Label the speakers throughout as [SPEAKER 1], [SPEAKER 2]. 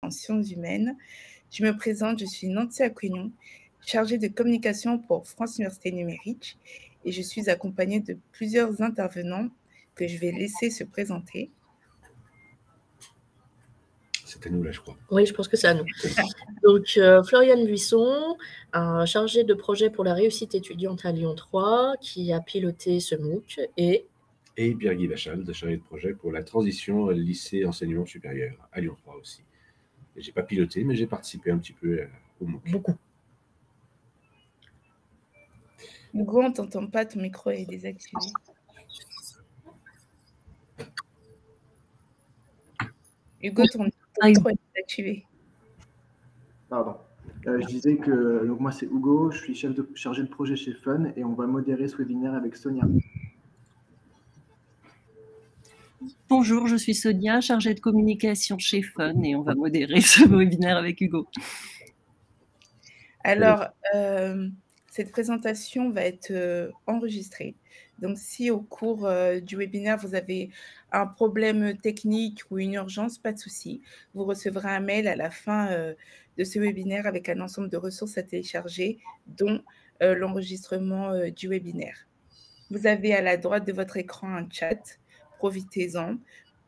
[SPEAKER 1] en sciences humaines. Je me présente, je suis Nancy Acquignon, chargée de communication pour France Université Numérique et je suis accompagnée de plusieurs intervenants que je vais laisser se présenter.
[SPEAKER 2] C'est à nous là, je crois.
[SPEAKER 3] Oui, je pense que c'est à nous. Donc, Floriane Buisson, chargée de projet pour la réussite étudiante à Lyon 3, qui a piloté ce MOOC, et
[SPEAKER 2] Pierre-Guy Vachal, chargé de projet pour la transition lycée enseignement supérieur à Lyon 3 aussi. Je n'ai pas piloté, mais j'ai participé un petit peu au MOOC.
[SPEAKER 3] Beaucoup.
[SPEAKER 1] Hugo, on ne t'entend pas, ton micro est désactivé. Hugo, ton micro est désactivé.
[SPEAKER 4] Pardon. Je disais que donc moi c'est Hugo, je suis chargé de projet chez Fun et on va modérer ce webinaire avec Sonia.
[SPEAKER 5] Bonjour, je suis Sonia, chargée de communication chez Fun et on va modérer ce webinaire avec Hugo.
[SPEAKER 1] Alors, cette présentation va être enregistrée. Donc, si au cours du webinaire, vous avez un problème technique ou une urgence, pas de souci. Vous recevrez un mail à la fin de ce webinaire avec un ensemble de ressources à télécharger, dont l'enregistrement du webinaire. Vous avez à la droite de votre écran un chat. Profitez-en.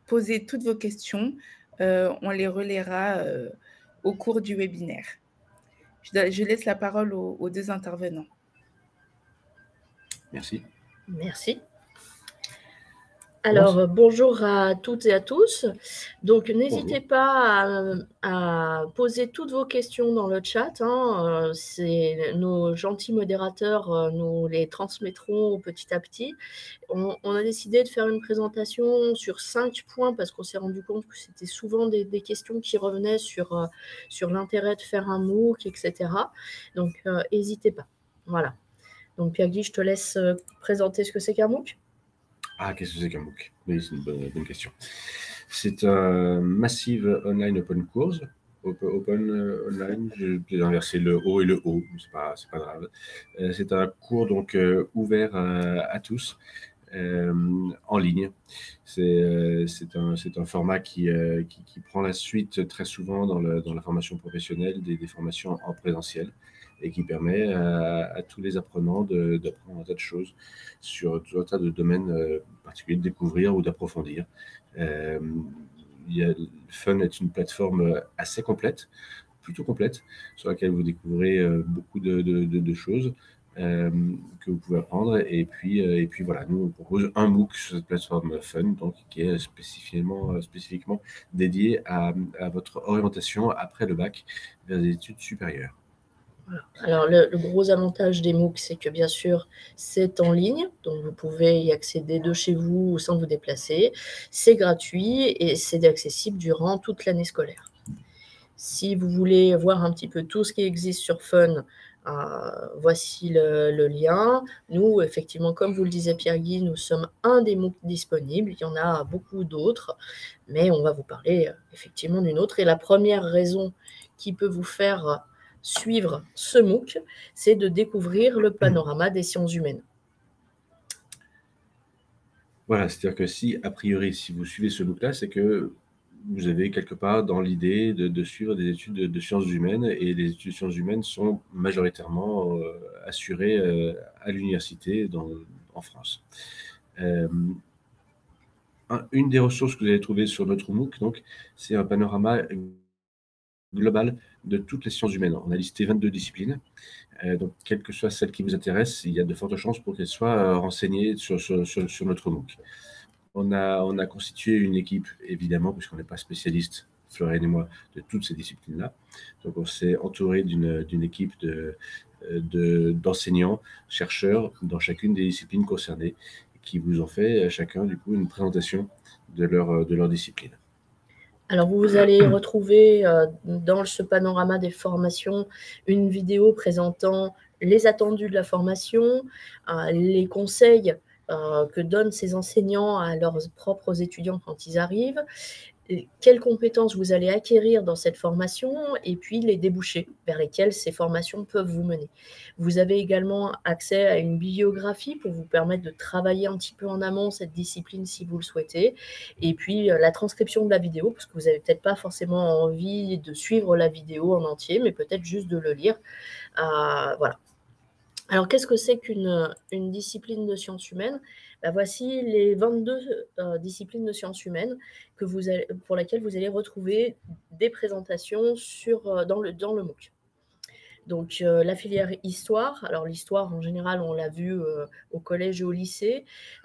[SPEAKER 1] Posez toutes vos questions. On les relaiera au cours du webinaire. Je laisse la parole aux deux intervenants.
[SPEAKER 2] Merci.
[SPEAKER 3] Merci. Alors, bonjour à toutes et à tous. Donc, n'hésitez pas à poser toutes vos questions dans le chat. Nos gentils modérateurs nous les transmettront petit à petit. On a décidé de faire une présentation sur 5 points parce qu'on s'est rendu compte que c'était souvent des questions qui revenaient sur l'intérêt de faire un MOOC, etc. Donc, n'hésitez pas. Voilà. Donc, Pierre-Guy, je te laisse présenter ce que c'est qu'un MOOC.
[SPEAKER 2] Ah, qu'est-ce que c'est qu'un MOOC? Oui, c'est une bonne question. C'est un Massive Online Open Course. Open Online, j'ai inversé le O et le O, c'est pas grave. C'est un cours donc ouvert à tous, en ligne. C'est un format qui prend la suite très souvent dans la formation professionnelle des formations en présentiel et qui permet à tous les apprenants d'apprendre un tas de choses sur tout un tas de domaines particuliers, de découvrir ou d'approfondir. Fun est une plateforme assez complète, plutôt complète, sur laquelle vous découvrez beaucoup de choses que vous pouvez apprendre. Et puis voilà, nous on propose un MOOC sur cette plateforme Fun, donc qui est spécifiquement dédié à votre orientation après le bac vers des études supérieures.
[SPEAKER 3] Voilà. Alors, le gros avantage des MOOC, c'est que bien sûr, c'est en ligne, donc vous pouvez y accéder de chez vous sans vous déplacer. C'est gratuit et c'est accessible durant toute l'année scolaire. Si vous voulez voir un petit peu tout ce qui existe sur Fun, voici le lien. Nous, effectivement, comme vous le disait Pierre-Guy, nous sommes un des MOOC disponibles. Il y en a beaucoup d'autres, mais on va vous parler effectivement d'une autre. Et la première raison qui peut vous faire suivre ce MOOC, c'est de découvrir le panorama des sciences humaines.
[SPEAKER 2] Voilà, c'est-à-dire que si vous suivez ce MOOC-là, c'est que vous avez quelque part dans l'idée de suivre des études de sciences humaines, et les études de sciences humaines sont majoritairement assurées à l'université en France. Une des ressources que vous allez trouver sur notre MOOC, donc, c'est un panorama global de toutes les sciences humaines. On a listé 22 disciplines, donc quelle que soit celle qui vous intéresse, il y a de fortes chances pour qu'elle soit renseignée sur notre MOOC. On a constitué une équipe, évidemment, puisqu'on n'est pas spécialiste, Floriane et moi, de toutes ces disciplines-là. Donc on s'est entouré d'une équipe d'enseignants, chercheurs dans chacune des disciplines concernées, qui vous ont fait chacun du coup une présentation de leur discipline.
[SPEAKER 3] Alors, vous allez retrouver dans ce panorama des formations une vidéo présentant les attendus de la formation, les conseils que donnent ces enseignants à leurs propres étudiants quand ils arrivent, quelles compétences vous allez acquérir dans cette formation et puis les débouchés vers lesquels ces formations peuvent vous mener. Vous avez également accès à une bibliographie pour vous permettre de travailler un petit peu en amont cette discipline si vous le souhaitez, et puis la transcription de la vidéo, parce que vous n'avez peut-être pas forcément envie de suivre la vidéo en entier, mais peut-être juste de le lire. Voilà. Alors, qu'est-ce que c'est qu'une discipline de sciences humaines? Voici les 22 disciplines de sciences humaines pour lesquelles vous allez retrouver des présentations dans le MOOC. Donc, la filière histoire. Alors, l'histoire, en général, on l'a vu au collège et au lycée.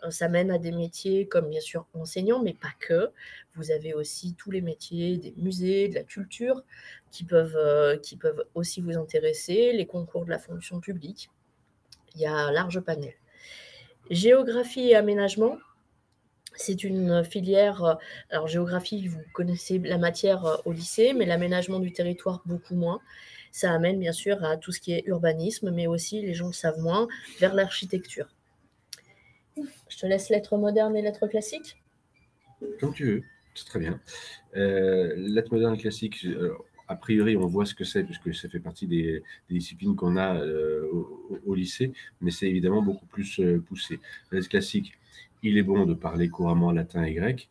[SPEAKER 3] Ça mène à des métiers comme, bien sûr, enseignant, mais pas que. Vous avez aussi tous les métiers des musées, de la culture, qui peuvent aussi vous intéresser, les concours de la fonction publique. Il y a un large panel. Géographie et aménagement, c'est une filière. Alors, géographie, vous connaissez la matière au lycée, mais l'aménagement du territoire, beaucoup moins. Ça amène bien sûr à tout ce qui est urbanisme, mais aussi, les gens le savent moins, vers l'architecture. Je te laisse lettres modernes et lettres classiques.
[SPEAKER 2] Comme tu veux, c'est très bien. Lettres modernes et classiques, a priori, on voit ce que c'est, puisque ça fait partie des disciplines qu'on a au lycée, mais c'est évidemment beaucoup plus poussé. Lettres classiques, il est bon de parler couramment latin et grec,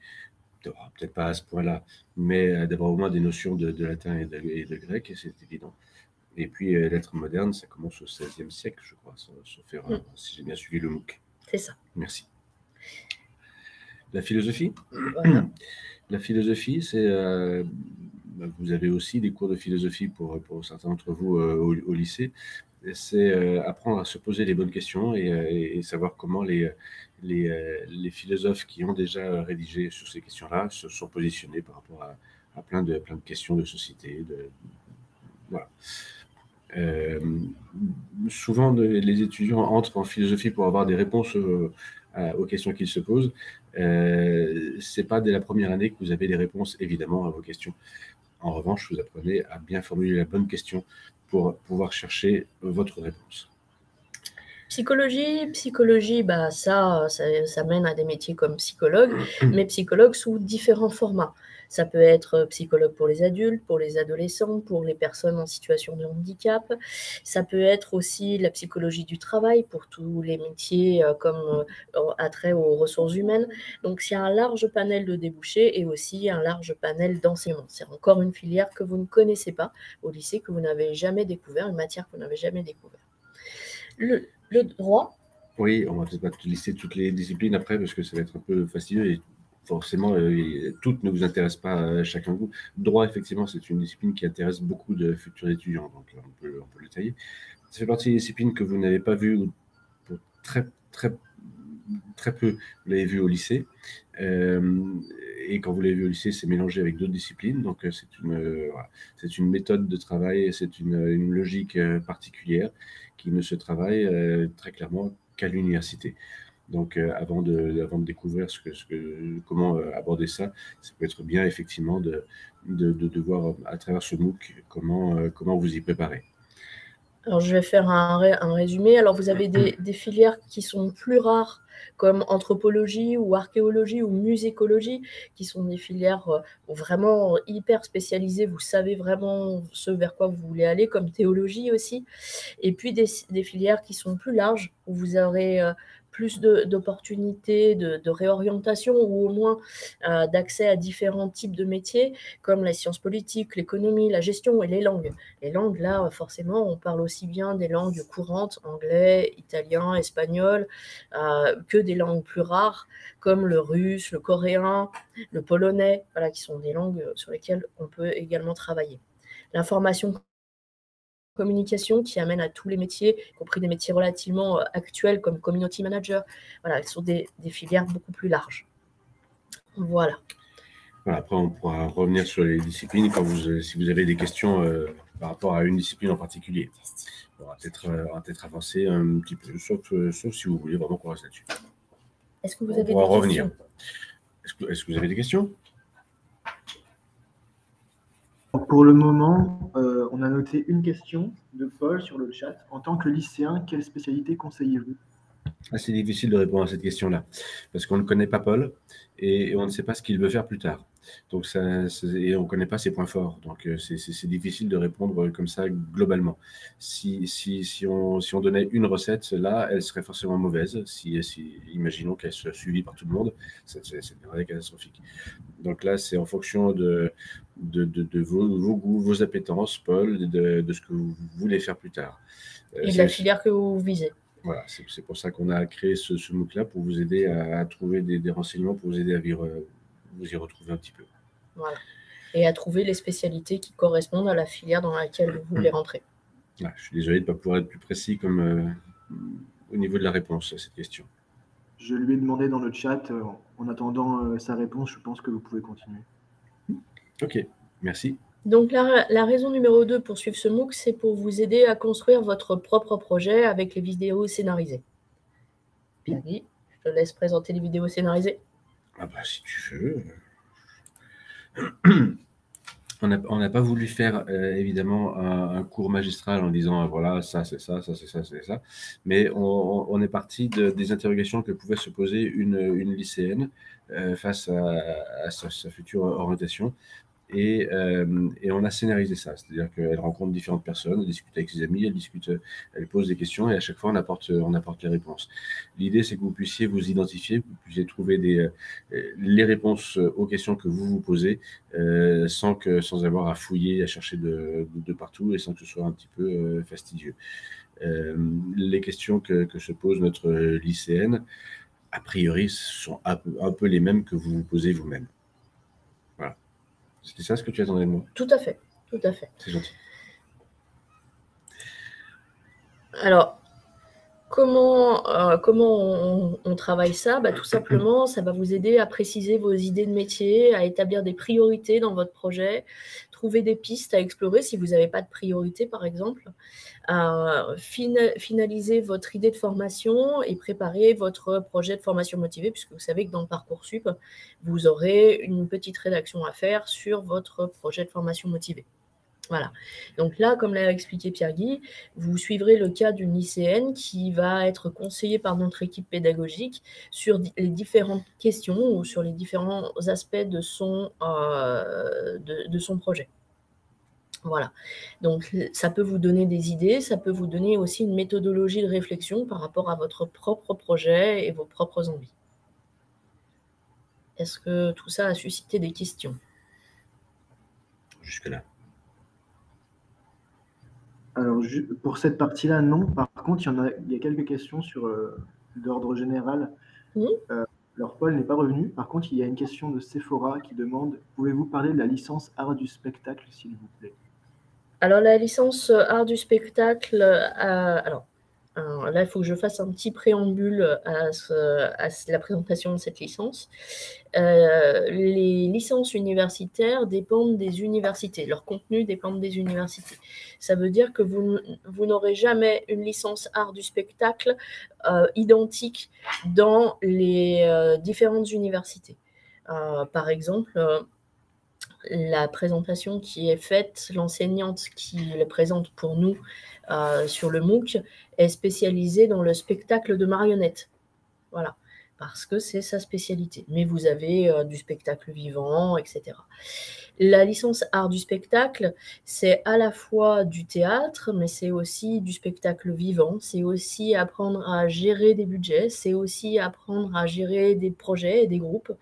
[SPEAKER 2] peut-être pas à ce point-là, mais d'avoir au moins des notions de latin et de grec, c'est évident. Et puis, lettres modernes, ça commence au XVIe siècle, je crois, sauf erreur, si j'ai bien suivi le MOOC.
[SPEAKER 3] C'est ça.
[SPEAKER 2] Merci. La philosophie.
[SPEAKER 3] Voilà.
[SPEAKER 2] La philosophie, c'est... vous avez aussi des cours de philosophie pour certains d'entre vous au lycée. C'est apprendre à se poser les bonnes questions et savoir comment les philosophes qui ont déjà rédigé sur ces questions-là se sont positionnés par rapport à plein de questions de société. Voilà. Souvent, les étudiants entrent en philosophie pour avoir des réponses aux questions qu'ils se posent. C'est pas dès la première année que vous avez les réponses, évidemment, à vos questions. En revanche, vous apprenez à bien formuler la bonne question pour pouvoir chercher votre réponse.
[SPEAKER 3] Psychologie, ça mène à des métiers comme psychologue, mais psychologue sous différents formats. Ça peut être psychologue pour les adultes, pour les adolescents, pour les personnes en situation de handicap. Ça peut être aussi la psychologie du travail pour tous les métiers comme attrait aux ressources humaines. Donc, il y a un large panel de débouchés et aussi un large panel d'enseignement. C'est encore une filière que vous ne connaissez pas au lycée, que vous n'avez jamais découvert, une matière que vous n'avez jamais découvert. Le droit.
[SPEAKER 2] Oui, on va peut-être pas lister toutes les disciplines après parce que ça va être un peu fastidieux et forcément toutes ne vous intéressent pas chacun de vous. Droit, effectivement, c'est une discipline qui intéresse beaucoup de futurs étudiants, donc on peut le tailler. Ça fait partie des disciplines que vous n'avez pas vues ou pour très peu, vous l'avez vu au lycée. Et quand vous l'avez vu au lycée, c'est mélangé avec d'autres disciplines. Donc, c'est une méthode de travail, c'est une logique particulière qui ne se travaille très clairement qu'à l'université. Donc, avant de découvrir comment aborder ça, ça peut être bien effectivement de voir à travers ce MOOC comment vous y préparer.
[SPEAKER 3] Alors, je vais faire un résumé. Alors, vous avez des filières qui sont plus rares, comme anthropologie ou archéologie ou musicologie, qui sont des filières vraiment hyper spécialisées. Vous savez vraiment ce vers quoi vous voulez aller, comme théologie aussi. Et puis, des filières qui sont plus larges, où vous aurez plus d'opportunités de réorientation ou au moins d'accès à différents types de métiers comme la science politique, l'économie, la gestion et les langues. Les langues, là, forcément, on parle aussi bien des langues courantes, anglais, italien, espagnol, que des langues plus rares comme le russe, le coréen, le polonais, voilà, qui sont des langues sur lesquelles on peut également travailler. L'information communication qui amène à tous les métiers, y compris des métiers relativement actuels comme community manager. Voilà, elles sont des filières beaucoup plus larges. Voilà.
[SPEAKER 2] Voilà, après, on pourra revenir sur les disciplines si vous avez des questions par rapport à une discipline en particulier. On va peut-être avancer un petit peu, sauf si vous voulez vraiment qu'on reste là-dessus.
[SPEAKER 3] Est-ce que vous avez des questions?
[SPEAKER 2] Est-ce que vous avez des questions?
[SPEAKER 4] Pour le moment, on a noté une question de Paul sur le chat. En tant que lycéen, quelle spécialité conseillez-vous?
[SPEAKER 2] assez difficile de répondre à cette question-là, parce qu'on ne connaît pas Paul et on ne sait pas ce qu'il veut faire plus tard. Donc et on ne connaît pas ses points forts. Donc c'est difficile de répondre comme ça globalement. Si on donnait une recette, là, elle serait forcément mauvaise. Imaginons qu'elle soit suivie par tout le monde, ça deviendrait catastrophique. Donc là, c'est en fonction de vos goûts, vos appétences, Paul, de ce que vous voulez faire plus tard.
[SPEAKER 3] Et de la filière que vous visez.
[SPEAKER 2] Voilà, c'est pour ça qu'on a créé ce MOOC-là, pour vous aider à trouver des renseignements, pour vous aider à vous y retrouver un petit peu.
[SPEAKER 3] Voilà. Et à trouver les spécialités qui correspondent à la filière dans laquelle vous voulez rentrer.
[SPEAKER 2] Ah, je suis désolé de ne pas pouvoir être plus précis comme, au niveau de la réponse à cette question.
[SPEAKER 4] Je lui ai demandé dans le chat, en attendant sa réponse, je pense que vous pouvez continuer.
[SPEAKER 2] Ok, merci.
[SPEAKER 3] Donc la raison numéro 2 pour suivre ce MOOC, c'est pour vous aider à construire votre propre projet avec les vidéos scénarisées. Pierre-Guy, je te laisse présenter les vidéos scénarisées.
[SPEAKER 2] Ah bah si tu veux. On n'a pas voulu faire évidemment un cours magistral en disant voilà, ça c'est ça, ça c'est ça, c'est ça. Mais on est parti des interrogations que pouvait se poser une lycéenne face à sa future orientation. Et on a scénarisé ça, c'est-à-dire qu'elle rencontre différentes personnes, elle discute avec ses amis, elle pose des questions et à chaque fois on apporte les réponses. L'idée c'est que vous puissiez vous identifier, que vous puissiez trouver les réponses aux questions que vous vous posez sans avoir à fouiller, à chercher de partout et sans que ce soit un petit peu fastidieux. Les questions que se pose notre lycéenne, a priori, sont un peu les mêmes que vous vous posez vous-même. Voilà. C'était ça ce que tu attendais de moi?
[SPEAKER 3] Tout à fait, tout à fait.
[SPEAKER 2] C'est gentil.
[SPEAKER 3] Alors, comment on travaille ça? Tout simplement, ça va vous aider à préciser vos idées de métier, à établir des priorités dans votre projet, trouver des pistes à explorer si vous n'avez pas de priorité, par exemple, à finaliser votre idée de formation et préparer votre projet de formation motivée, puisque vous savez que dans le Parcoursup, vous aurez une petite rédaction à faire sur votre projet de formation motivée. Voilà. Donc là, comme l'a expliqué Pierre-Guy, vous suivrez le cas d'une lycéenne qui va être conseillée par notre équipe pédagogique sur les différentes questions ou sur les différents aspects de son projet. Voilà. Donc ça peut vous donner des idées, ça peut vous donner aussi une méthodologie de réflexion par rapport à votre propre projet et vos propres envies. Est-ce que tout ça a suscité des questions?
[SPEAKER 2] Jusque-là.
[SPEAKER 4] Alors, pour cette partie-là, non. Par contre, il y a quelques questions d'ordre général. Alors, Paul n'est pas revenu. Par contre, il y a une question de Sephora qui demande « Pouvez-vous parler de la licence art du spectacle, s'il vous plaît ?»
[SPEAKER 3] Alors, la licence art du spectacle, alors là, il faut que je fasse un petit préambule à la présentation de cette licence. Les licences universitaires dépendent des universités. Leur contenu dépend des universités. Ça veut dire que vous n'aurez jamais une licence art du spectacle identique dans les différentes universités. Par exemple, la présentation qui est faite, l'enseignante qui le présente pour nous sur le MOOC est spécialisée dans le spectacle de marionnettes. Voilà, parce que c'est sa spécialité. Mais vous avez du spectacle vivant, etc. La licence art du spectacle, c'est à la fois du théâtre, mais c'est aussi du spectacle vivant, c'est aussi apprendre à gérer des budgets, c'est aussi apprendre à gérer des projets et des groupes,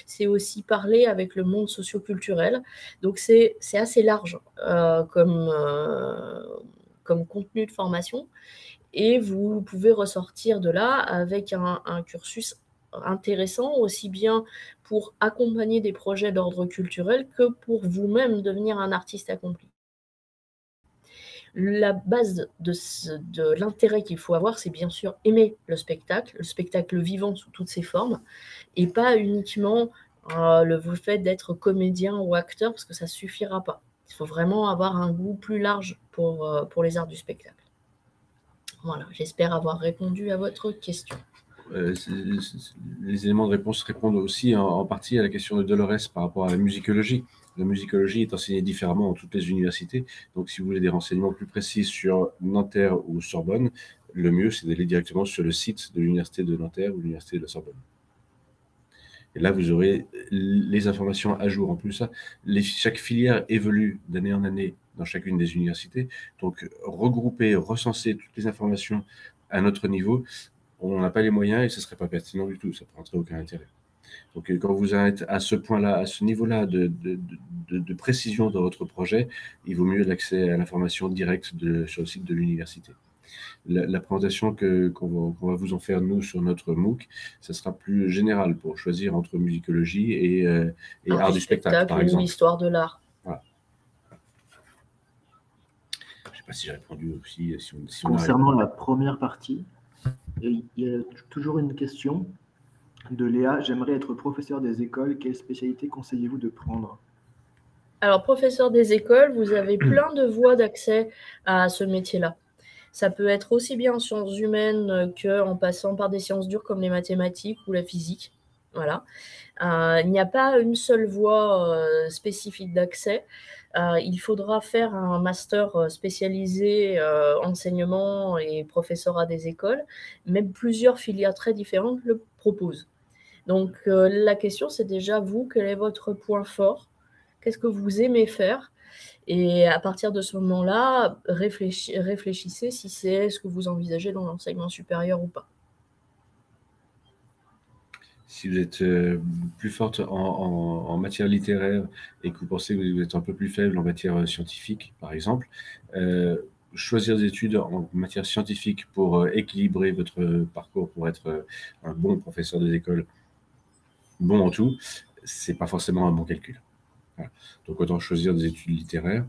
[SPEAKER 3] c'est aussi parler avec le monde socio-culturel. Donc c'est assez large comme contenu de formation, et vous pouvez ressortir de là avec un cursus intéressant, aussi bien pour accompagner des projets d'ordre culturel que pour vous-même devenir un artiste accompli. La base de l'intérêt qu'il faut avoir, c'est bien sûr aimer le spectacle vivant sous toutes ses formes, et pas uniquement le fait d'être comédien ou acteur, parce que ça ne suffira pas. Il faut vraiment avoir un goût plus large pour les arts du spectacle. Voilà, j'espère avoir répondu à votre question.
[SPEAKER 2] Les éléments de réponse répondent aussi en partie à la question de Dolores par rapport à la musicologie. La musicologie est enseignée différemment dans toutes les universités. Donc, si vous voulez des renseignements plus précis sur Nanterre ou Sorbonne, le mieux, c'est d'aller directement sur le site de l'Université de Nanterre ou de l'Université de la Sorbonne. Et là, vous aurez les informations à jour. En plus, ça, chaque filière évolue d'année en année dans chacune des universités. Donc, regrouper, recenser toutes les informations à notre niveau, on n'a pas les moyens et ce ne serait pas pertinent du tout. Ça ne prendrait aucun intérêt. Donc, quand vous êtes à ce point-là, à ce niveau-là de précision dans votre projet, il vaut mieux l'accès à l'information directe sur le site de l'université. La présentation qu'on va vous en faire, nous, sur notre MOOC, ça sera plus général pour choisir entre musicologie et art du spectacle, par exemple.
[SPEAKER 3] Ou histoire de l'art.
[SPEAKER 2] Voilà. Je ne sais pas si j'ai répondu aussi.
[SPEAKER 4] Concernant la première partie, il y a toujours une question de Léa. J'aimerais être professeur des écoles. Quelle spécialité conseillez-vous de prendre?
[SPEAKER 3] Alors, professeur des écoles, vous avez plein de voies d'accès à ce métier-là. Ça peut être aussi bien en sciences humaines qu'en passant par des sciences dures comme les mathématiques ou la physique. Voilà. Il n'y a pas une seule voie spécifique d'accès. Il faudra faire un master spécialisé enseignement et professorat des écoles. Même plusieurs filières très différentes le proposent. Donc, la question, c'est déjà vous, quel est votre point fort? Qu'est-ce que vous aimez faire? Et à partir de ce moment-là, réfléchissez si c'est ce que vous envisagez dans l'enseignement supérieur ou pas.
[SPEAKER 2] Si vous êtes plus forte en matière littéraire et que vous pensez que vous êtes un peu plus faible en matière scientifique, par exemple, choisir des études en matière scientifique pour équilibrer votre parcours, pour être un bon professeur des écoles, bon en tout, c'est pas forcément un bon calcul. Voilà. Donc autant choisir des études littéraires.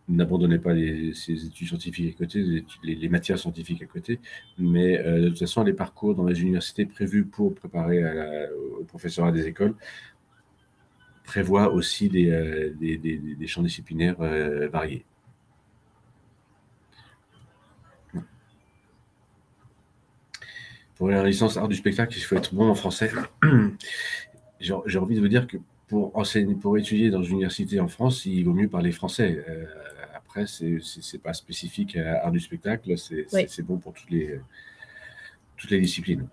[SPEAKER 2] N'abandonnez pas ces études scientifiques à côté, les matières scientifiques à côté, mais de toute façon, les parcours dans les universités prévus pour préparer au professorat des écoles prévoient aussi des champs disciplinaires variés. Pour la licence art du spectacle, il faut être bon en français. J'ai envie de vous dire que pour étudier dans une université en France, il vaut mieux parler français. Après, c'est pas spécifique à art du spectacle, c'est bon pour toutes les disciplines.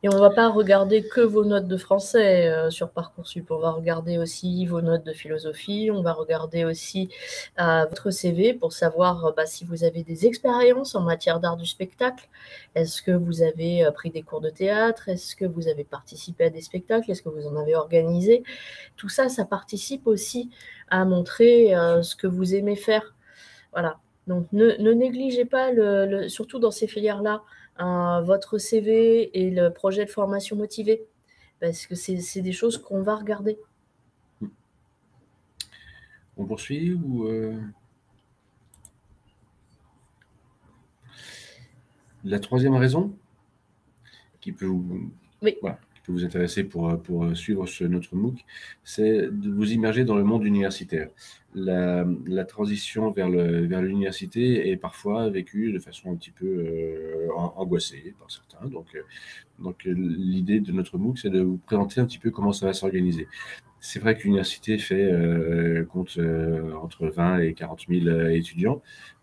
[SPEAKER 3] Et on ne va pas regarder que vos notes de français sur Parcoursup. On va regarder aussi vos notes de philosophie. On va regarder aussi votre CV pour savoir si vous avez des expériences en matière d'art du spectacle. Est-ce que vous avez pris des cours de théâtre? Est-ce que vous avez participé à des spectacles? Est-ce que vous en avez organisé? Tout ça, ça participe aussi à montrer ce que vous aimez faire. Voilà. Donc, ne négligez pas, surtout dans ces filières-là, votre CV et le projet de formation motivé, parce que c'est des choses qu'on va regarder.
[SPEAKER 2] On poursuit ou La troisième raison qui peut vous intéresser pour suivre notre MOOC, c'est de vous immerger dans le monde universitaire. La transition vers l'université est parfois vécue de façon un petit peu angoissée par certains. Donc l'idée de notre MOOC, c'est de vous présenter un petit peu comment ça va s'organiser. C'est vrai que l'université compte entre 20 et 40 000 étudiants.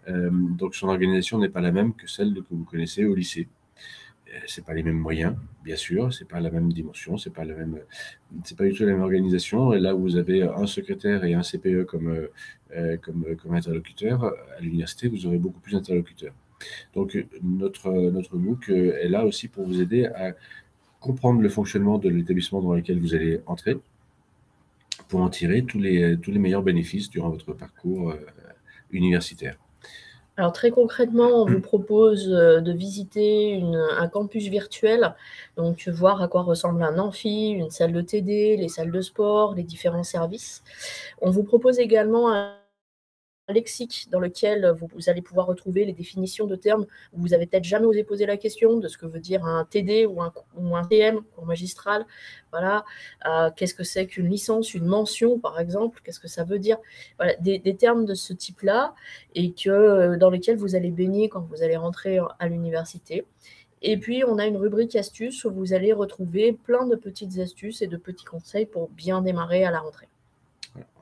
[SPEAKER 2] Donc son organisation n'est pas la même que celle que vous connaissez au lycée. C'est pas les mêmes moyens, bien sûr, c'est pas la même dimension, c'est pas du tout la même organisation. Et là où vous avez un secrétaire et un CPE comme interlocuteur, à l'université, vous aurez beaucoup plus d'interlocuteurs. Donc notre MOOC est là aussi pour vous aider à comprendre le fonctionnement de l'établissement dans lequel vous allez entrer, pour en tirer tous les meilleurs bénéfices durant votre parcours universitaire.
[SPEAKER 3] Alors très concrètement, on vous propose de visiter un campus virtuel, donc voir à quoi ressemble un amphi, une salle de TD, les salles de sport, les différents services. On vous propose également un lexique dans lequel vous allez pouvoir retrouver les définitions de termes où vous avez peut-être jamais osé poser la question de ce que veut dire un TD ou un TM, cours magistral. Voilà. Qu'est-ce que c'est qu'une licence, une mention, par exemple? Qu'est-ce que ça veut dire? Voilà, des termes de ce type-là et dans lesquels vous allez baigner quand vous allez rentrer à l'université. Et puis, on a une rubrique astuces où vous allez retrouver plein de petites astuces et de petits conseils pour bien démarrer à la rentrée.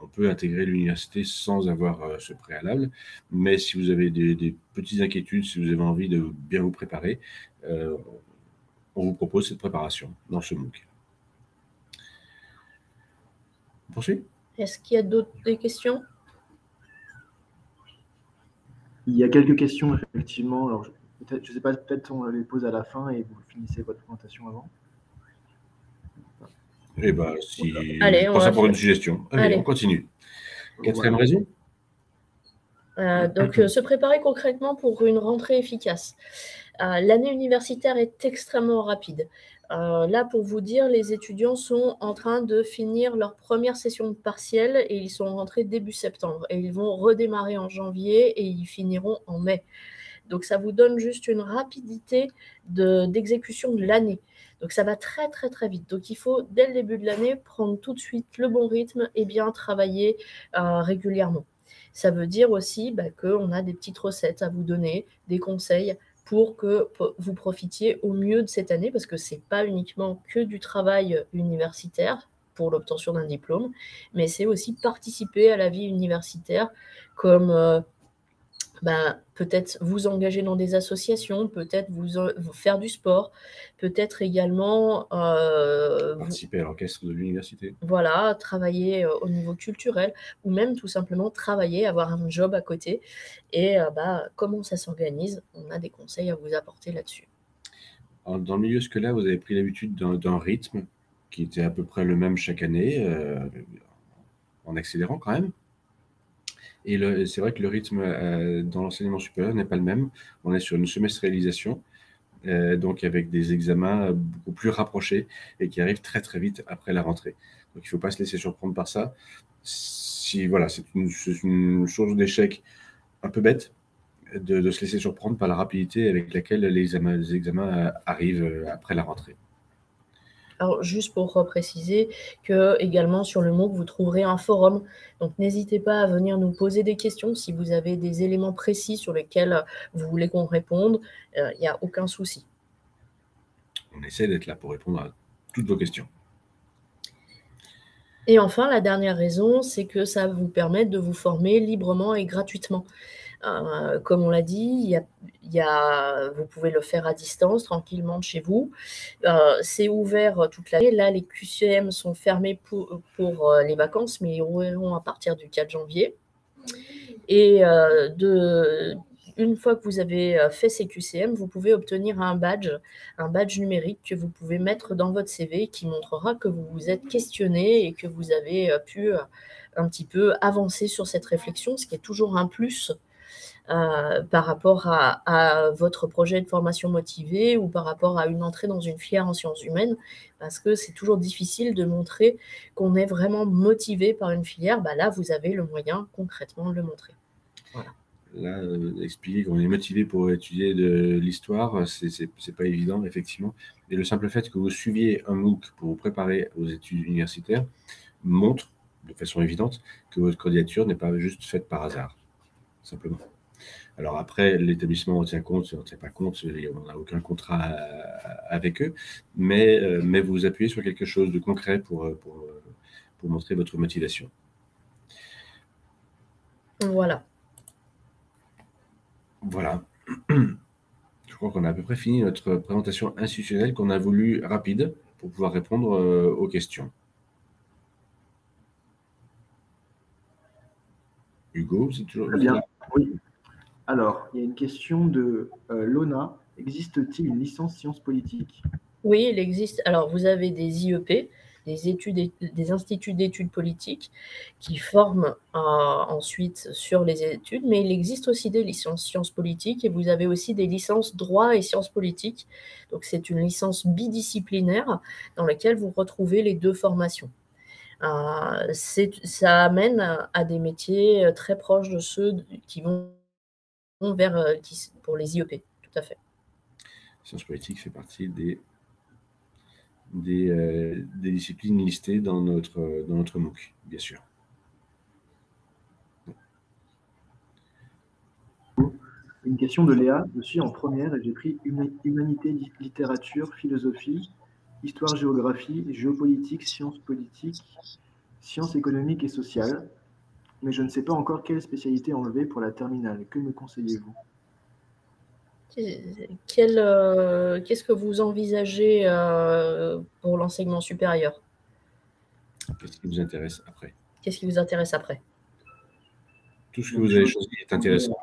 [SPEAKER 2] On on peut intégrer l'université sans avoir ce préalable. Mais si vous avez des petites inquiétudes, si vous avez envie de bien vous préparer, on vous propose cette préparation dans ce MOOC. On poursuit ?
[SPEAKER 3] Est-ce qu'il y a des questions?
[SPEAKER 4] Il y a quelques questions, effectivement. Alors, je ne sais pas, peut-être on les pose à la fin et vous finissez votre présentation avant.
[SPEAKER 2] Eh bien, si
[SPEAKER 3] Allez,
[SPEAKER 2] on prend ça pour une suggestion. Allez, on continue. Quatrième raison.
[SPEAKER 3] Donc, se préparer concrètement pour une rentrée efficace. L'année universitaire est extrêmement rapide. Là, pour vous dire, les étudiants sont en train de finir leur première session partielle et ils sont rentrés début septembre. Et ils vont redémarrer en janvier et ils finiront en mai. Donc, ça vous donne juste une rapidité d'exécution de l'année. Donc, ça va très, très, très vite. Donc, il faut, dès le début de l'année, prendre tout de suite le bon rythme et bien travailler régulièrement. Ça veut dire aussi qu'on a des petites recettes à vous donner, des conseils pour que vous profitiez au mieux de cette année, parce que ce n'est pas uniquement que du travail universitaire pour l'obtention d'un diplôme, mais c'est aussi participer à la vie universitaire comme peut-être vous engager dans des associations, peut-être vous faire du sport, peut-être également
[SPEAKER 2] participer à l'orchestre de l'université.
[SPEAKER 3] Voilà, travailler au niveau culturel, ou même tout simplement travailler, avoir un job à côté. Et comment ça s'organise? On a des conseils à vous apporter là-dessus.
[SPEAKER 2] Dans le milieu scolaire, vous avez pris l'habitude d'un rythme qui était à peu près le même chaque année, en accélérant quand même. Et c'est vrai que le rythme dans l'enseignement supérieur n'est pas le même. On est sur une semestrialisation, donc avec des examens beaucoup plus rapprochés et qui arrivent très très vite après la rentrée. Donc il ne faut pas se laisser surprendre par ça. Voilà, c'est une source d'échec un peu bête de se laisser surprendre par la rapidité avec laquelle les examens arrivent après la rentrée.
[SPEAKER 3] Alors, juste pour préciser que également sur le MOOC, vous trouverez un forum. Donc, n'hésitez pas à venir nous poser des questions si vous avez des éléments précis sur lesquels vous voulez qu'on réponde. Il n'y a aucun souci.
[SPEAKER 2] On essaie d'être là pour répondre à toutes vos questions.
[SPEAKER 3] Et enfin, la dernière raison, c'est que ça vous permet de vous former librement et gratuitement. Comme on l'a dit, vous pouvez le faire à distance, tranquillement de chez vous. C'est ouvert toute l'année. Là, les QCM sont fermés pour les vacances, mais ils rouvriront à partir du 4 janvier. Et une fois que vous avez fait ces QCM, vous pouvez obtenir un badge numérique que vous pouvez mettre dans votre CV qui montrera que vous vous êtes questionné et que vous avez pu un petit peu avancer sur cette réflexion, ce qui est toujours un plus par rapport à votre projet de formation motivée ou par rapport à une entrée dans une filière en sciences humaines, parce que c'est toujours difficile de montrer qu'on est vraiment motivé par une filière. Là, vous avez le moyen concrètement de le montrer. Voilà.
[SPEAKER 2] Là, expliquer qu'on est motivé pour étudier de l'histoire, c'est pas évident, effectivement. Et le simple fait que vous suiviez un MOOC pour vous préparer aux études universitaires montre, de façon évidente, que votre candidature n'est pas juste faite par hasard, simplement. Alors après, l'établissement en tient compte, on ne tient pas compte, on n'a aucun contrat avec eux, mais vous appuyez sur quelque chose de concret pour montrer votre motivation.
[SPEAKER 3] Voilà.
[SPEAKER 2] Voilà. Je crois qu'on a à peu près fini notre présentation institutionnelle qu'on a voulu rapide pour pouvoir répondre aux questions. Hugo, c'est toujours
[SPEAKER 4] très bien. Oui. Alors, il y a une question de Lona. Existe-t-il une licence sciences politiques?
[SPEAKER 3] Oui, il existe. Alors, vous avez des IEP, des instituts d'études politiques qui forment ensuite sur les études, mais il existe aussi des licences sciences politiques et vous avez aussi des licences droit et sciences politiques. Donc, c'est une licence bidisciplinaire dans laquelle vous retrouvez les deux formations. Ça amène à des métiers très proches de ceux qui vont pour les IEP, tout à fait.
[SPEAKER 2] Sciences politiques fait partie des disciplines listées dans notre MOOC, bien sûr.
[SPEAKER 4] Une question de Léa. Je suis en première et j'ai pris humanité, littérature, philosophie, histoire, géographie, géopolitique, sciences politiques, sciences économiques et sociales. mais je ne sais pas encore quelle spécialité enlever pour la terminale. Que me conseillez-vous?
[SPEAKER 3] Qu'est-ce que vous envisagez pour l'enseignement supérieur?
[SPEAKER 2] Qu'est-ce qui vous intéresse après?
[SPEAKER 3] Qu'est-ce qui vous intéresse après?
[SPEAKER 2] Tout ce que vous avez choisi est intéressant.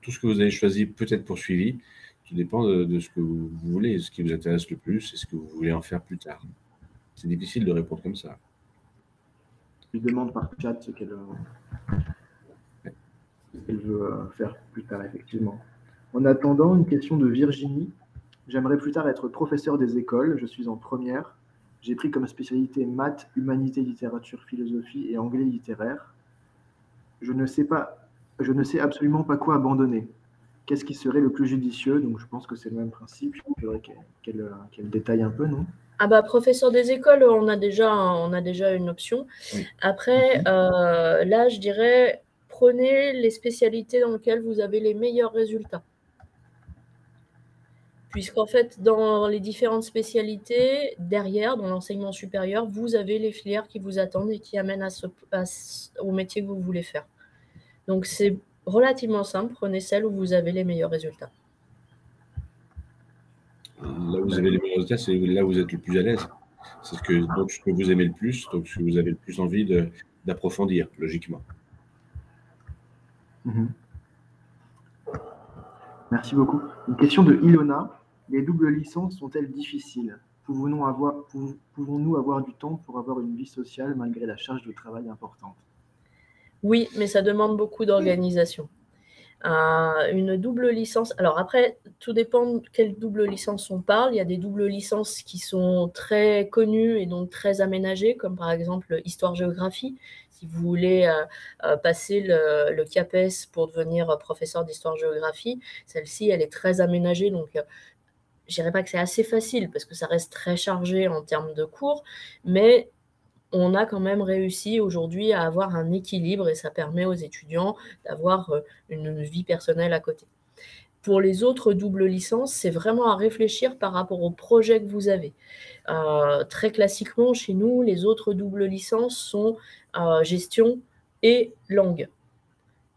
[SPEAKER 2] Tout ce que vous avez choisi peut être poursuivi. Tout dépend de ce que vous voulez, ce qui vous intéresse le plus et ce que vous voulez en faire plus tard. C'est difficile de répondre comme ça.
[SPEAKER 4] Je lui demande par chat ce qu'elle veut faire plus tard, effectivement. En attendant, une question de Virginie. J'aimerais plus tard être professeur des écoles. Je suis en première. J'ai pris comme spécialité maths, humanité, littérature, philosophie et anglais littéraire. Je ne sais absolument pas quoi abandonner. Qu'est-ce qui serait le plus judicieux? Donc, je pense que c'est le même principe. Il faudrait qu'elle détaille un peu, non?
[SPEAKER 3] Ah bah, professeur des écoles, on a déjà une option.
[SPEAKER 2] Oui.
[SPEAKER 3] Après, là, je dirais, prenez les spécialités dans lesquelles vous avez les meilleurs résultats. Puisqu'en fait, dans les différentes spécialités, derrière, dans l'enseignement supérieur, vous avez les filières qui vous attendent et qui amènent au métier que vous voulez faire. Donc, c'est relativement simple. Prenez celle où vous avez les meilleurs résultats.
[SPEAKER 2] Là où vous avez les meilleurs résultats, c'est là où vous êtes le plus à l'aise. C'est ce que vous aimez le plus, donc ce que vous avez le plus envie d'approfondir, logiquement.
[SPEAKER 4] Merci beaucoup. Une question de Ilona. Les doubles licences sont-elles difficiles? Pouvons-nous avoir du temps pour avoir une vie sociale malgré la charge de travail importante?
[SPEAKER 3] Oui, mais ça demande beaucoup d'organisation. Une double licence. Alors après, tout dépend de quelle double licence on parle. Il y a des doubles licences qui sont très connues et donc très aménagées, comme par exemple Histoire-Géographie. Si vous voulez passer le CAPES pour devenir professeur d'Histoire-Géographie, celle-ci, elle est très aménagée. Donc, je dirais pas que c'est assez facile parce que ça reste très chargé en termes de cours, mais on a quand même réussi aujourd'hui à avoir un équilibre et ça permet aux étudiants d'avoir une vie personnelle à côté. Pour les autres doubles licences, c'est vraiment à réfléchir par rapport au projet que vous avez. Très classiquement, chez nous, les autres doubles licences sont gestion et langue.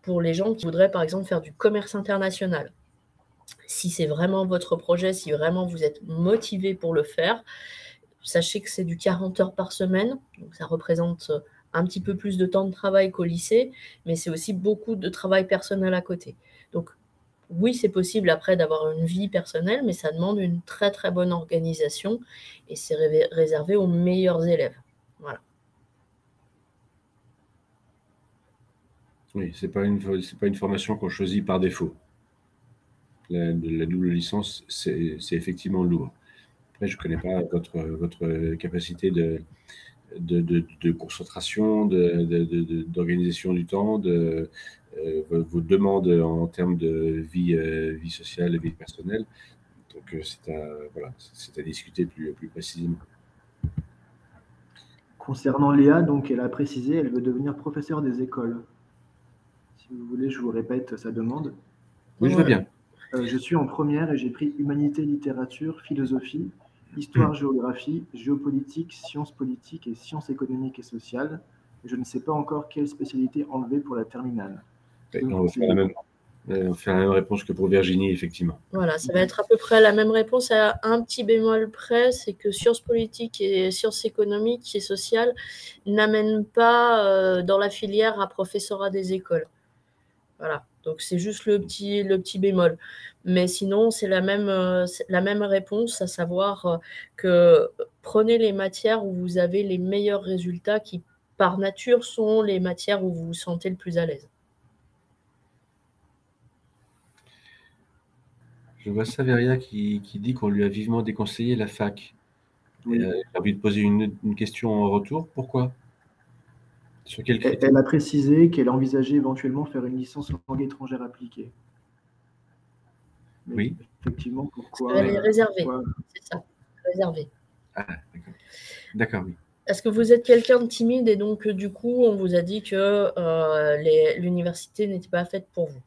[SPEAKER 3] Pour les gens qui voudraient, par exemple, faire du commerce international. Si c'est vraiment votre projet, si vraiment vous êtes motivé pour le faire, sachez que c'est du 40 heures par semaine, donc ça représente un petit peu plus de temps de travail qu'au lycée, mais c'est aussi beaucoup de travail personnel à côté. Donc oui, c'est possible après d'avoir une vie personnelle, mais ça demande une très très bonne organisation et c'est réservé aux meilleurs élèves. Voilà.
[SPEAKER 2] Oui, c'est pas une formation qu'on choisit par défaut. La double licence, c'est effectivement lourd. Après, je ne connais pas votre capacité de concentration, d'organisation du temps, vos demandes en termes de vie sociale et vie personnelle. Donc, c'est à discuter plus précisément.
[SPEAKER 4] Concernant Léa, donc, elle a précisé, elle veut devenir professeure des écoles. Si vous voulez, je vous répète sa demande.
[SPEAKER 2] Oui, je veux bien.
[SPEAKER 4] Je suis en première et j'ai pris humanité, littérature, philosophie, histoire, géographie, géopolitique, sciences politiques et sciences économiques et sociales. Je ne sais pas encore quelle spécialité enlever pour la terminale.
[SPEAKER 2] On va faire la même réponse que pour Virginie, effectivement.
[SPEAKER 3] Voilà, ça va être à peu près la même réponse à un petit bémol près, c'est que sciences politiques et sciences économiques et sociales n'amènent pas dans la filière à professorat des écoles. Voilà, donc c'est juste le petit bémol. Mais sinon, c'est la même réponse, à savoir que prenez les matières où vous avez les meilleurs résultats qui, par nature, sont les matières où vous vous sentez le plus à l'aise.
[SPEAKER 2] Je vois Saveria qui dit qu'on lui a vivement déconseillé la fac.
[SPEAKER 4] Oui.
[SPEAKER 2] J'ai envie de poser une question en retour. Pourquoi? Sur quel critère?
[SPEAKER 4] Elle a précisé qu'elle envisageait éventuellement faire une licence en langue étrangère appliquée. Mais
[SPEAKER 2] oui.
[SPEAKER 4] Effectivement, pourquoi?
[SPEAKER 3] Elle est réservée, c'est ça, réservée.
[SPEAKER 2] Ah, d'accord, oui.
[SPEAKER 3] Est-ce que vous êtes quelqu'un de timide et donc du coup on vous a dit que l'université n'était pas faite pour vous?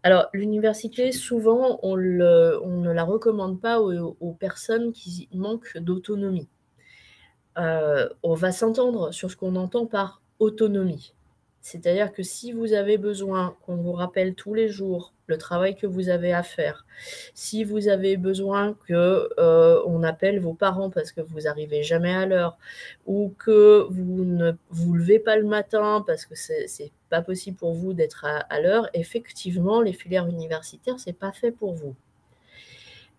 [SPEAKER 3] Alors l'université, souvent on ne la recommande pas aux personnes qui manquent d'autonomie. On va s'entendre sur ce qu'on entend par autonomie. C'est-à-dire que si vous avez besoin qu'on vous rappelle tous les jours le travail que vous avez à faire, si vous avez besoin qu'on appelle vos parents parce que vous n'arrivez jamais à l'heure, ou que vous ne vous levez pas le matin parce que c'est pas possible pour vous d'être à l'heure, effectivement, les filières universitaires, c'est pas fait pour vous.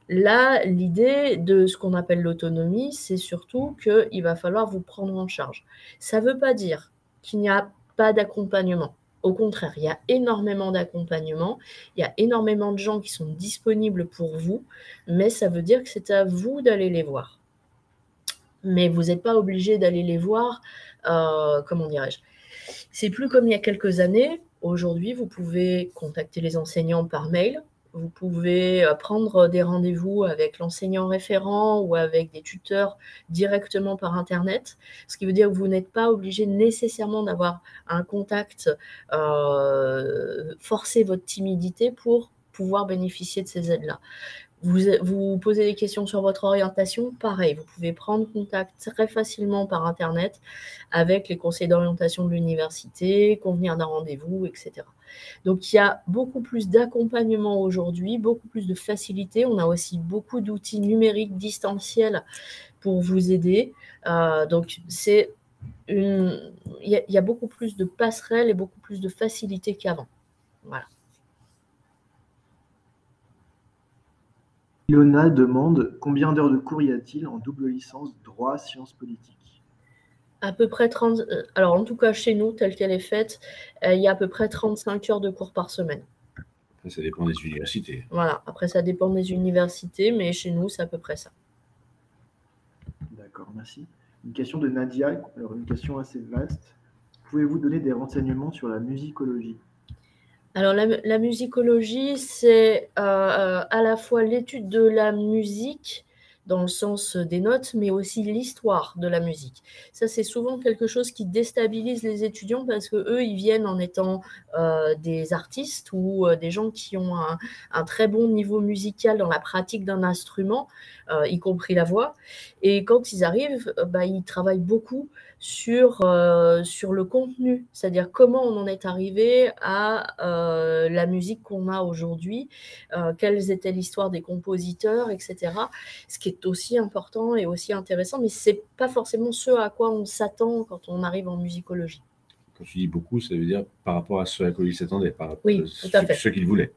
[SPEAKER 3] Là, l'idée de ce qu'on appelle l'autonomie, c'est surtout qu'il va falloir vous prendre en charge. Ça ne veut pas dire qu'il n'y a pas d'accompagnement. Au contraire, il y a énormément d'accompagnement, il y a énormément de gens qui sont disponibles pour vous, mais ça veut dire que c'est à vous d'aller les voir. Mais vous n'êtes pas obligé d'aller les voir, comment dirais-je ? C'est plus comme il y a quelques années. Aujourd'hui, vous pouvez contacter les enseignants par mail. Vous pouvez prendre des rendez-vous avec l'enseignant référent ou avec des tuteurs directement par Internet, ce qui veut dire que vous n'êtes pas obligé nécessairement d'avoir un contact, forcer votre timidité pour pouvoir bénéficier de ces aides-là. Vous posez des questions sur votre orientation, pareil, vous pouvez prendre contact très facilement par Internet avec les conseils d'orientation de l'université, convenir d'un rendez-vous, etc. Donc, il y a beaucoup plus d'accompagnement aujourd'hui, beaucoup plus de facilité. On a aussi beaucoup d'outils numériques distanciels pour vous aider. Donc, il y a beaucoup plus de passerelles et beaucoup plus de facilité qu'avant. Voilà.
[SPEAKER 4] Ilona demande combien d'heures de cours y a-t-il en double licence droit sciences politiques?
[SPEAKER 3] À peu près 30. Alors, en tout cas, chez nous, telle qu'elle est faite, il y a à peu près 35 heures de cours par semaine.
[SPEAKER 2] Après, ça dépend des universités.
[SPEAKER 3] Voilà. Après, ça dépend des universités, mais chez nous, c'est à peu près ça.
[SPEAKER 4] D'accord, merci. Une question de Nadia, alors une question assez vaste. Pouvez-vous donner des renseignements sur la musicologie?
[SPEAKER 3] Alors, la musicologie, c'est à la fois l'étude de la musique, dans le sens des notes, mais aussi l'histoire de la musique. Ça, c'est souvent quelque chose qui déstabilise les étudiants parce qu'eux, ils viennent en étant des artistes ou des gens qui ont un très bon niveau musical dans la pratique d'un instrument, y compris la voix. Et quand ils arrivent, ils travaillent beaucoup sur le contenu, c'est-à-dire comment on en est arrivé à la musique qu'on a aujourd'hui, quelles étaient l'histoire des compositeurs, etc. Ce qui est aussi important et aussi intéressant, mais ce n'est pas forcément ce à quoi on s'attend quand on arrive en musicologie.
[SPEAKER 2] Quand tu dis beaucoup, ça veut dire par rapport à ce à quoi ils s'attendaient, par rapport
[SPEAKER 3] Oui, tout à fait.
[SPEAKER 2] ce qu'ils voulaient.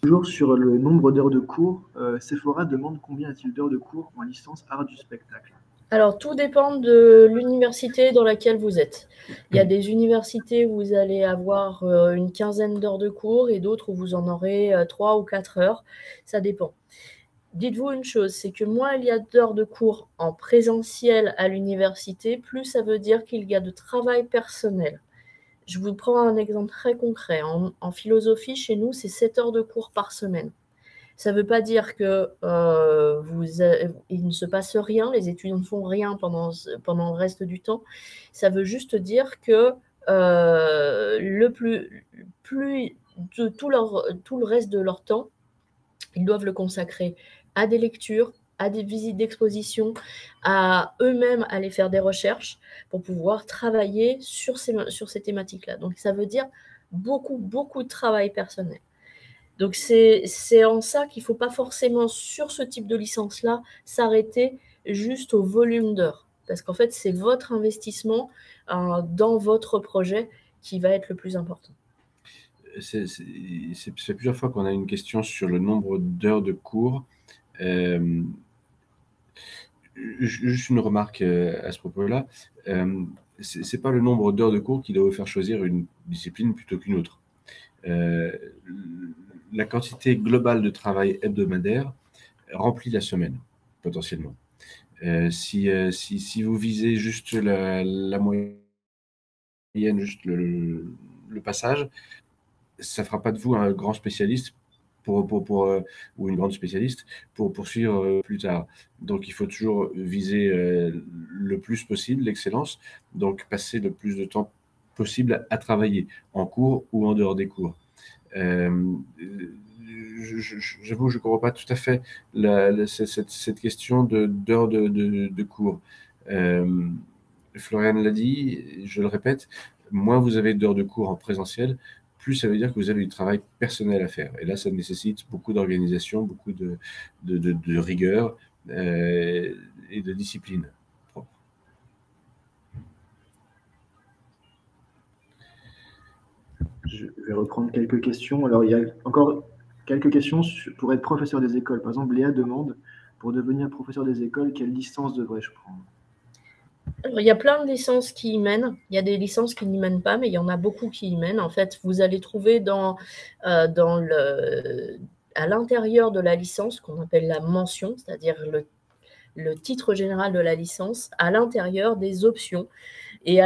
[SPEAKER 4] Toujours sur le nombre d'heures de cours, Sephora demande combien a-t-il d'heures de cours en licence art du spectacle?
[SPEAKER 3] Alors, tout dépend de l'université dans laquelle vous êtes. Il y a des universités où vous allez avoir une quinzaine d'heures de cours et d'autres où vous en aurez 3 ou 4 heures. Ça dépend. Dites-vous une chose, c'est que moins il y a d'heures de cours en présentiel à l'université, plus ça veut dire qu'il y a de travail personnel. Je vous prends un exemple très concret. En philosophie, chez nous, c'est 7 heures de cours par semaine. Ça ne veut pas dire qu'il ne se passe rien, les étudiants ne font rien pendant le reste du temps. Ça veut juste dire que tout le reste de leur temps, ils doivent le consacrer à des lectures, à des visites d'exposition, à eux-mêmes aller faire des recherches pour pouvoir travailler sur ces thématiques-là. Donc, ça veut dire beaucoup, beaucoup de travail personnel. Donc, c'est en ça qu'il ne faut pas forcément, sur ce type de licence-là, s'arrêter juste au volume d'heures. Parce qu'en fait, c'est votre investissement dans votre projet qui va être le plus important.
[SPEAKER 2] C'est plusieurs fois qu'on a une question sur le nombre d'heures de cours. Juste une remarque à ce propos-là. Ce n'est pas le nombre d'heures de cours qui doit vous faire choisir une discipline plutôt qu'une autre. La quantité globale de travail hebdomadaire remplit la semaine, potentiellement. Si vous visez juste la moyenne, juste le passage, ça ne fera pas de vous un grand spécialiste ou une grande spécialiste pour poursuivre plus tard. Donc, il faut toujours viser le plus possible l'excellence, donc passer le plus de temps possible à travailler en cours ou en dehors des cours. J'avoue, je ne comprends pas tout à fait cette question d'heures de cours. Floriane l'a dit, je le répète, moins vous avez d'heures de cours en présentiel, plus ça veut dire que vous avez du travail personnel à faire. Et là, ça nécessite beaucoup d'organisation, beaucoup de rigueur et de discipline propre.
[SPEAKER 4] Je vais reprendre quelques questions. Alors, il y a encore quelques questions pour être professeur des écoles. Par exemple, Léa demande, pour devenir professeur des écoles, quelle licence devrais-je prendre?
[SPEAKER 3] Alors, il y a plein de licences qui y mènent. Il y a des licences qui n'y mènent pas, mais il y en a beaucoup qui y mènent. En fait, vous allez trouver à l'intérieur de la licence, qu'on appelle la mention, c'est-à-dire le titre général de la licence, à l'intérieur des options. Et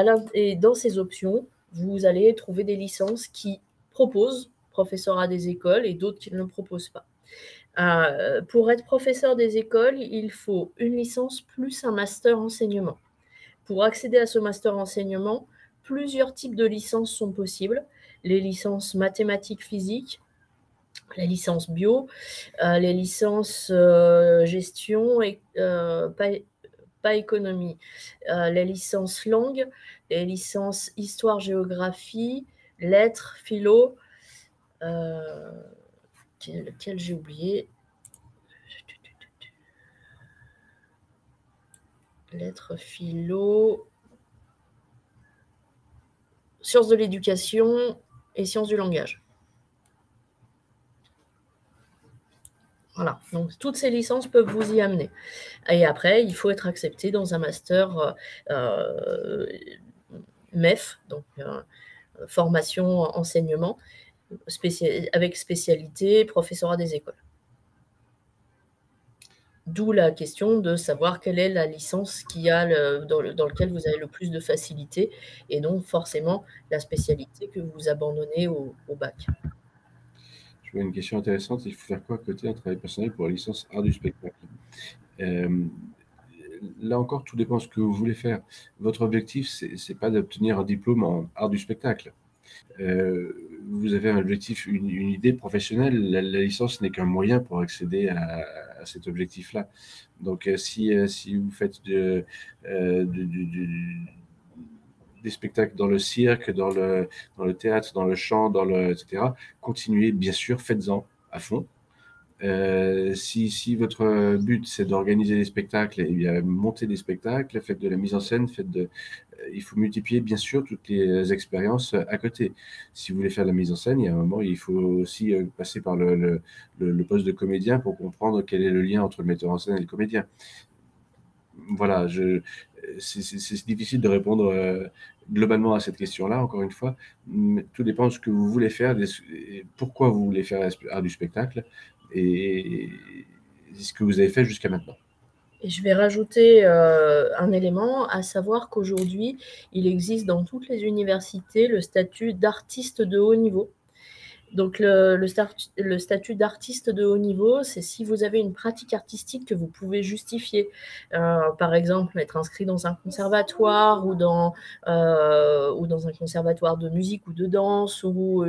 [SPEAKER 3] dans ces options, vous allez trouver des licences qui proposent professorat des écoles et d'autres qui ne le proposent pas. Pour être professeur des écoles, il faut une licence plus un master enseignement. Pour accéder à ce master enseignement, plusieurs types de licences sont possibles. Les licences mathématiques physiques, les licences bio, les licences gestion et pas économie, les licences langue, les licences histoire-géographie, lettres, philo, quel j'ai oublié. Lettres, philo, sciences de l'éducation et sciences du langage. Voilà, donc toutes ces licences peuvent vous y amener. Et après, il faut être accepté dans un master MEF, donc formation enseignement, avec spécialité professorat des écoles. D'où la question de savoir quelle est la licence dans laquelle vous avez le plus de facilité et donc forcément la spécialité que vous abandonnez au bac.
[SPEAKER 2] Je vois une question intéressante. Il faut faire quoi à côté un travail personnel pour la licence art du spectacle? Là encore, tout dépend de ce que vous voulez faire. Votre objectif, c'est pas d'obtenir un diplôme en art du spectacle. Vous avez un objectif, une idée professionnelle. La licence n'est qu'un moyen pour accéder à cet objectif-là. Donc, si vous faites des spectacles dans le cirque, dans le théâtre, dans le chant, etc., continuez, bien sûr, faites-en à fond. Si votre but c'est d'organiser des spectacles, et bien montez des spectacles, faites de la mise en scène, il faut multiplier bien sûr toutes les expériences à côté. Si vous voulez faire de la mise en scène, il y a un moment il faut aussi passer par le poste de comédien pour comprendre quel est le lien entre le metteur en scène et le comédien. Voilà, c'est difficile de répondre globalement à cette question-là, encore une fois. Mais tout dépend de ce que vous voulez faire, pourquoi vous voulez faire art du spectacle et ce que vous avez fait jusqu'à maintenant.
[SPEAKER 3] Et je vais rajouter un élément, à savoir qu'aujourd'hui, il existe dans toutes les universités le statut d'artiste de haut niveau. Donc, le statut d'artiste de haut niveau, c'est si vous avez une pratique artistique que vous pouvez justifier. Par exemple, être inscrit dans un conservatoire ou dans un conservatoire de musique ou de danse ou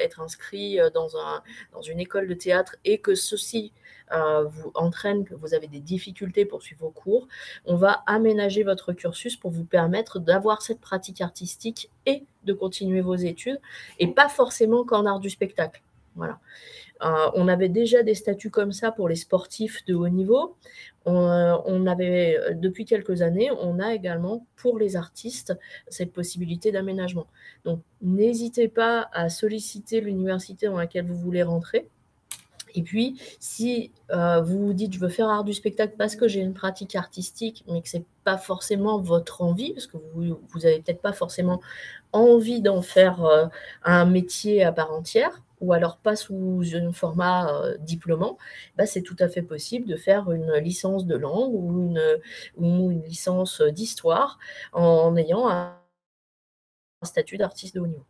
[SPEAKER 3] être inscrit dans une école de théâtre et que ceci vous entraîne, que vous avez des difficultés pour suivre vos cours, on va aménager votre cursus pour vous permettre d'avoir cette pratique artistique et de continuer vos études, et pas forcément qu'en art du spectacle. Voilà. On avait déjà des statuts comme ça pour les sportifs de haut niveau. On avait, depuis quelques années, on a également pour les artistes cette possibilité d'aménagement. Donc, n'hésitez pas à solliciter l'université dans laquelle vous voulez rentrer. Et puis, si vous vous dites « je veux faire art du spectacle parce que j'ai une pratique artistique », mais que ce n'est pas forcément votre envie, parce que vous n'avez peut-être pas forcément envie d'en faire un métier à part entière, ou alors pas sous un format diplômant, c'est tout à fait possible de faire une licence de langue ou une licence d'histoire en ayant un statut d'artiste de haut niveau.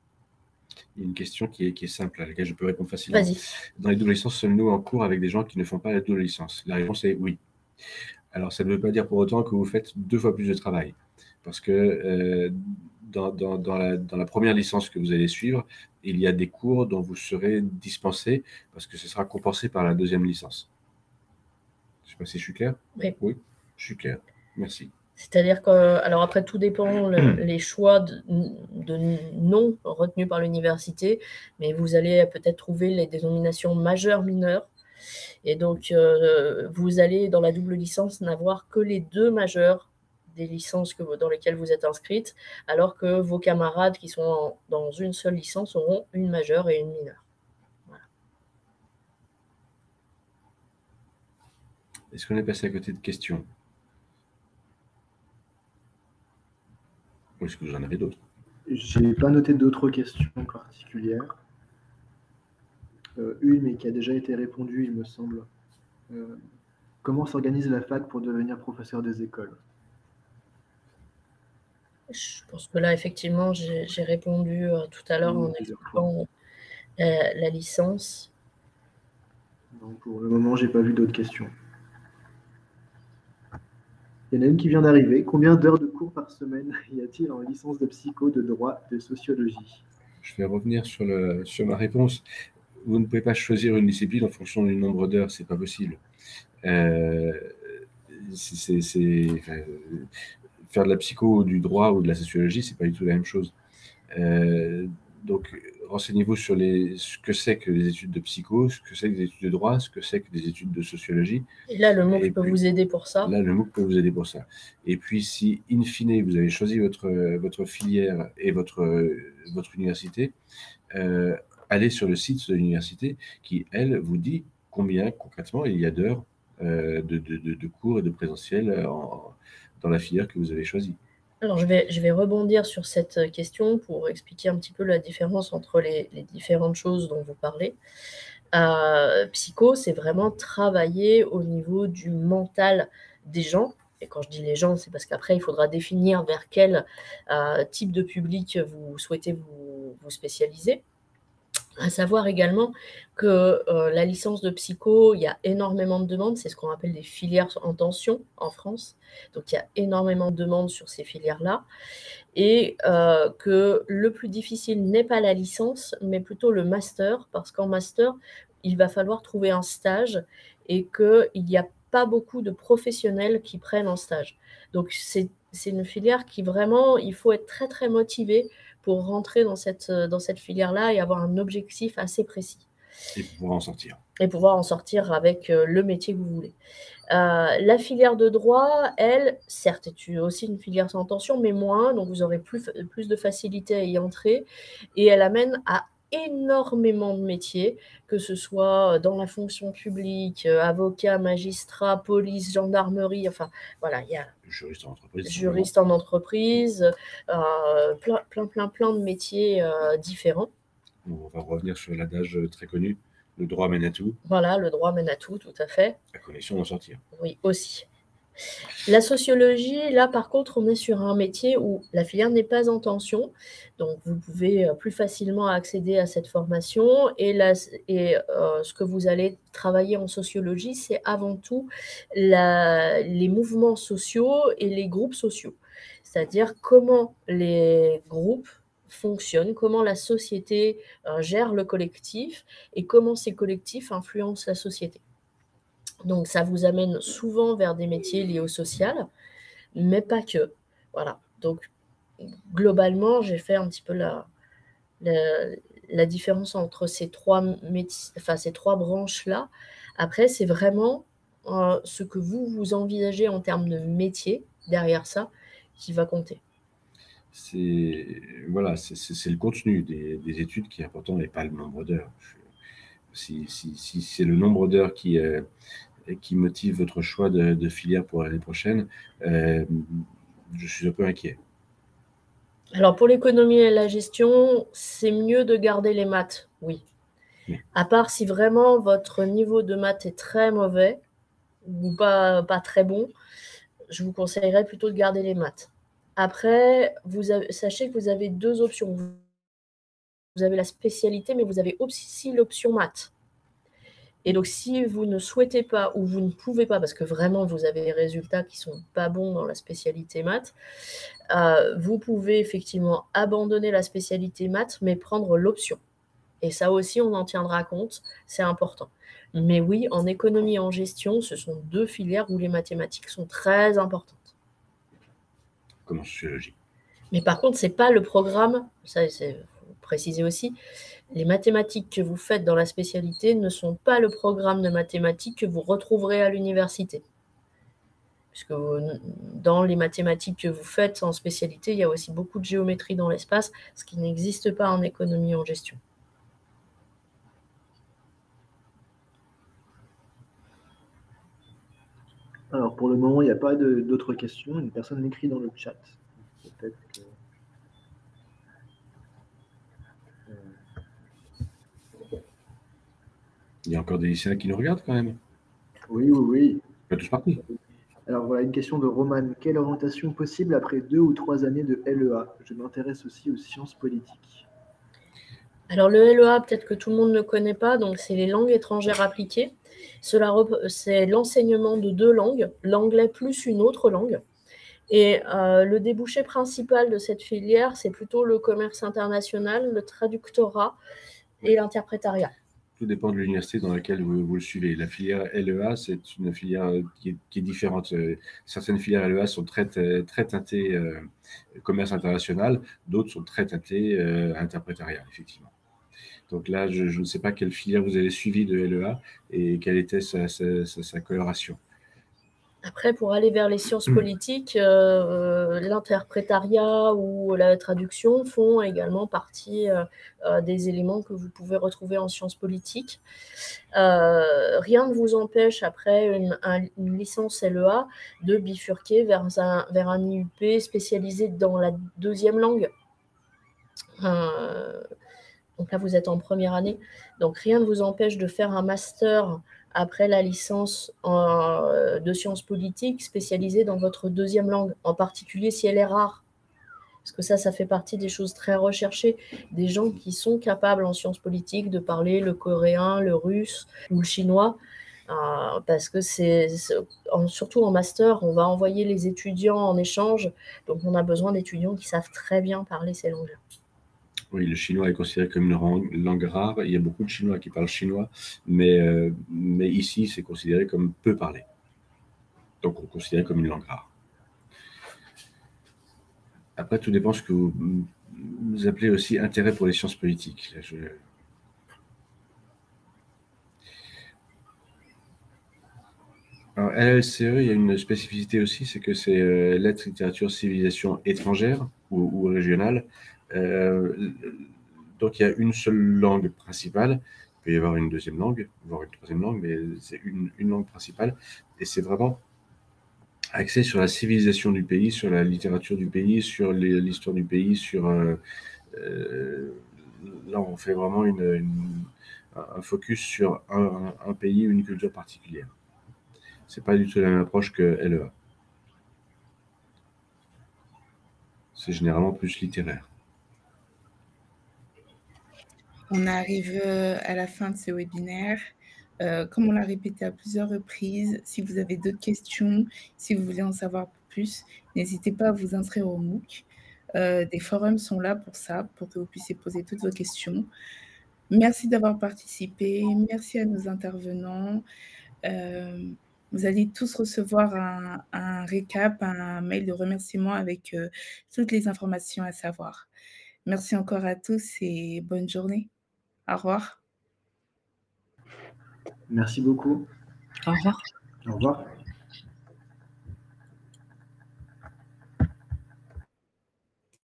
[SPEAKER 2] Il y a une question qui est simple, à laquelle je peux répondre facilement.
[SPEAKER 3] Vas-y.
[SPEAKER 2] Dans les doubles licences, sommes-nous en cours avec des gens qui ne font pas la double licence? La réponse est oui. Alors, ça ne veut pas dire pour autant que vous faites 2 fois plus de travail. Parce que dans la première licence que vous allez suivre, il y a des cours dont vous serez dispensé parce que ce sera compensé par la deuxième licence. Je ne sais pas si je suis clair?
[SPEAKER 3] Oui.
[SPEAKER 2] Oui, je suis clair. Merci.
[SPEAKER 3] C'est-à-dire que, alors après, tout dépend les choix de nom retenus par l'université, mais vous allez peut-être trouver les dénominations majeures, mineures. Et donc, vous allez, dans la double licence, n'avoir que les 2 majeures des licences dans lesquelles vous êtes inscrite, alors que vos camarades qui sont dans une seule licence auront une majeure et une mineure. Voilà.
[SPEAKER 2] Est-ce qu'on est passé à côté de questions? Ou est-ce que vous en avez d'autres?
[SPEAKER 4] Je n'ai pas noté d'autres questions particulières. Une, mais qui a déjà été répondue, il me semble. Comment s'organise la fac pour devenir professeur des écoles?
[SPEAKER 3] Je pense que là, effectivement, j'ai répondu tout à l'heure en expliquant la licence.
[SPEAKER 4] Donc, pour le moment, je n'ai pas vu d'autres questions. Il y en a une qui vient d'arriver. Combien d'heures de cours par semaine y a-t-il en licence de psycho, de droit, de sociologie?
[SPEAKER 2] Je vais revenir sur ma réponse. Vous ne pouvez pas choisir une discipline en fonction du nombre d'heures, c'est pas possible. Faire de la psycho, du droit ou de la sociologie, c'est pas du tout la même chose. Donc, renseignez-vous sur ce que c'est que les études de psycho, ce que c'est que les études de droit, ce que c'est que les études de sociologie.
[SPEAKER 3] Et là, le MOOC peut vous aider pour ça.
[SPEAKER 2] Là, le MOOC peut vous aider pour ça. Et puis, si, in fine, vous avez choisi votre filière et votre université, allez sur le site de l'université qui, elle, vous dit combien, concrètement, il y a d'heures de cours et de présentiel dans la filière que vous avez choisie.
[SPEAKER 3] Alors, je vais rebondir sur cette question pour expliquer un petit peu la différence entre les différentes choses dont vous parlez. Psycho, c'est vraiment travailler au niveau du mental des gens. Et quand je dis les gens, c'est parce qu'après, il faudra définir vers quel type de public vous souhaitez vous spécialiser. À savoir également que la licence de psycho, il y a énormément de demandes, c'est ce qu'on appelle des filières en tension en France. Donc, il y a énormément de demandes sur ces filières-là. Et que le plus difficile n'est pas la licence, mais plutôt le master, parce qu'en master, il va falloir trouver un stage et qu'il n'y a pas beaucoup de professionnels qui prennent en stage. Donc, c'est une filière qui vraiment, il faut être très, très motivé pour rentrer dans cette filière-là et avoir un objectif assez précis.
[SPEAKER 2] Et pouvoir en sortir.
[SPEAKER 3] Et pouvoir en sortir avec le métier que vous voulez. La filière de droit, elle, certes, est aussi une filière sans tension, mais moins, donc vous aurez plus de facilité à y entrer. Et elle amène à énormément de métiers, que ce soit dans la fonction publique, avocat, magistrat, police, gendarmerie, enfin, voilà, il y a
[SPEAKER 2] juriste en entreprise.
[SPEAKER 3] Juriste en entreprise, plein de métiers différents.
[SPEAKER 2] On va revenir sur l'adage très connu, le droit mène à tout.
[SPEAKER 3] Voilà, le droit mène à tout à fait.
[SPEAKER 2] À condition d'en sortir.
[SPEAKER 3] Oui, aussi. La sociologie, là, par contre, on est sur un métier où la filière n'est pas en tension, donc vous pouvez plus facilement accéder à cette formation. Et ce que vous allez travailler en sociologie, c'est avant tout les mouvements sociaux et les groupes sociaux. C'est-à-dire comment les groupes fonctionnent, comment la société gère le collectif et comment ces collectifs influencent la société. Donc, ça vous amène souvent vers des métiers liés au social, mais pas que. Voilà. Donc, globalement, j'ai fait un petit peu la différence entre ces trois branches-là. Après, c'est vraiment ce que vous envisagez en termes de métier derrière ça qui va compter.
[SPEAKER 2] C'est le contenu des études qui est important et pas le nombre d'heures. Si c'est le nombre d'heures qui motive votre choix de filière pour l'année prochaine, je suis un peu inquiet.
[SPEAKER 3] Alors, pour l'économie et la gestion, c'est mieux de garder les maths, oui. À part si vraiment votre niveau de maths est très mauvais ou pas très bon, je vous conseillerais plutôt de garder les maths. Après, sachez que vous avez 2 options. Vous avez la spécialité, mais vous avez aussi l'option maths. Et donc, si vous ne souhaitez pas ou vous ne pouvez pas, parce que vraiment vous avez des résultats qui ne sont pas bons dans la spécialité maths, vous pouvez effectivement abandonner la spécialité maths, mais prendre l'option. Et ça aussi, on en tiendra compte, c'est important. Mais oui, en économie et en gestion, ce sont 2 filières où les mathématiques sont très importantes.
[SPEAKER 2] comme en sociologie.
[SPEAKER 3] Mais par contre, ce n'est pas le programme, ça c'est préciser aussi, les mathématiques que vous faites dans la spécialité ne sont pas le programme de mathématiques que vous retrouverez à l'université. Puisque dans les mathématiques que vous faites en spécialité, il y a aussi beaucoup de géométrie dans l'espace, ce qui n'existe pas en économie et en gestion.
[SPEAKER 4] Alors, pour le moment, il n'y a pas d'autres questions. Une personne l'écrit dans le chat. Peut-être que...
[SPEAKER 2] Il y a encore des lycéens qui nous regardent quand même.
[SPEAKER 4] Oui, oui, oui.
[SPEAKER 2] Pas tous partis.
[SPEAKER 4] Alors voilà une question de Roman. Quelle orientation possible après 2 ou 3 années de LEA? Je m'intéresse aussi aux sciences politiques.
[SPEAKER 3] Alors le LEA, peut-être que tout le monde ne connaît pas, donc c'est les langues étrangères appliquées. C'est l'enseignement de 2 langues, l'anglais plus une autre langue. Et le débouché principal de cette filière, c'est plutôt le commerce international, le traductorat et l'interprétariat.
[SPEAKER 2] Tout dépend de l'université dans laquelle vous le suivez. La filière LEA, c'est une filière qui est différente. Certaines filières LEA sont très teintées commerce international, d'autres sont très teintées interprétariat, effectivement. Donc là, je ne sais pas quelle filière vous avez suivi de LEA et quelle était sa coloration.
[SPEAKER 3] Après, pour aller vers les sciences politiques, l'interprétariat ou la traduction font également partie des éléments que vous pouvez retrouver en sciences politiques. Rien ne vous empêche, après une licence LEA, de bifurquer vers un IUP spécialisé dans la 2e langue. Donc là, vous êtes en première année. Donc, rien ne vous empêche de faire un master après la licence de sciences politiques spécialisée dans votre 2e langue, en particulier si elle est rare. Parce que ça fait partie des choses très recherchées. Des gens qui sont capables en sciences politiques de parler le coréen, le russe ou le chinois. Parce que surtout en master, on va envoyer les étudiants en échange. Donc, on a besoin d'étudiants qui savent très bien parler ces langues-là.
[SPEAKER 2] Oui, le chinois est considéré comme une langue rare. Il y a beaucoup de Chinois qui parlent chinois, mais ici, c'est considéré comme peu parlé. Donc, on considère comme une langue rare. Après, tout dépend de ce que vous appelez aussi intérêt pour les sciences politiques. Là, Alors, à la LCE, il y a une spécificité aussi, c'est que c'est lettres, littérature, civilisation étrangère ou régionale. Donc, il y a une seule langue principale. Il peut y avoir une 2e langue, voire une 3e langue, mais c'est une langue principale. Et c'est vraiment axé sur la civilisation du pays, sur la littérature du pays, sur l'histoire du pays, là, on fait vraiment un focus sur un pays, une culture particulière. C'est pas du tout la même approche que LEA. C'est généralement plus littéraire.
[SPEAKER 1] On arrive à la fin de ce webinaire. Comme on l'a répété à plusieurs reprises, si vous avez d'autres questions, si vous voulez en savoir plus, n'hésitez pas à vous inscrire au MOOC. Des forums sont là pour ça, pour que vous puissiez poser toutes vos questions. Merci d'avoir participé. Merci à nos intervenants. Vous allez tous recevoir un récap, un mail de remerciement avec toutes les informations à savoir. Merci encore à tous et bonne journée. Au revoir.
[SPEAKER 4] Merci beaucoup.
[SPEAKER 5] Au revoir.
[SPEAKER 4] Au revoir.